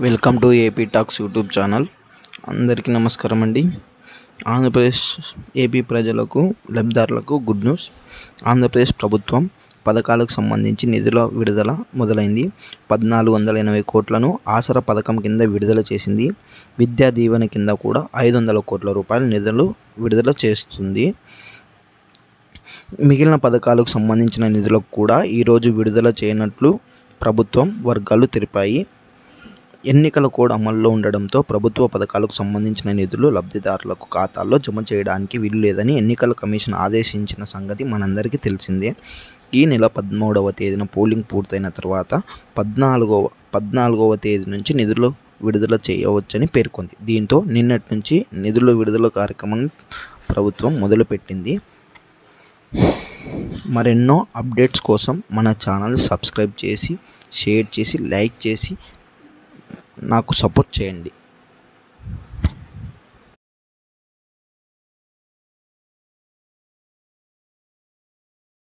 Welcome to AP talks YouTube channel. అందరికీ నమస్కారం అండి. ఆంధ్రప్రదేశ్ ఏపీ ప్రజలకు లబ్ధిదారులకు గుడ్ న్యూస్. ఆంధ్రప్రదేశ్ ప్రభుత్వం పథకాలకు సంబంధించి నిధుల విడుదల మొదలైంది. 1480 కోట్లను ఆసరా పథకం కింద విడుదల చేసింది. విద్యా దీవెన కింద కూడా 500 కోట్ల రూపాయల నిధులు విడుదల చేస్తుంది. మిగిలిన పథకాలకు సంబంధించిన నిధులకు కూడా ఈరోజు విడుదల చేయనట్లు ప్రభుత్వం వర్గాలు తెలిపాయి. ఎన్నికల కోడ్ అమల్లో ఉండడంతో ప్రభుత్వ పథకాలకు సంబంధించిన నిధులు లబ్ధిదారులకు ఖాతాల్లో జమ చేయడానికి వీలు లేదని ఎన్నికల కమిషన్ ఆదేశించిన సంగతి మనందరికీ తెలిసిందే. ఈ నెల 13వ తేదీన పోలింగ్ పూర్తయిన తర్వాత 14వ తేదీ నుంచి నిధులు విడుదల చేయవచ్చని పేర్కొంది. దీంతో నిన్నటి నుంచి నిధుల విడుదల కార్యక్రమం ప్రభుత్వం మొదలుపెట్టింది. మరెన్నో అప్డేట్స్ కోసం మన ఛానల్ సబ్స్క్రైబ్ చేసి, షేర్ చేసి, లైక్ చేసి నాకు సపోర్ట్ చేయండి.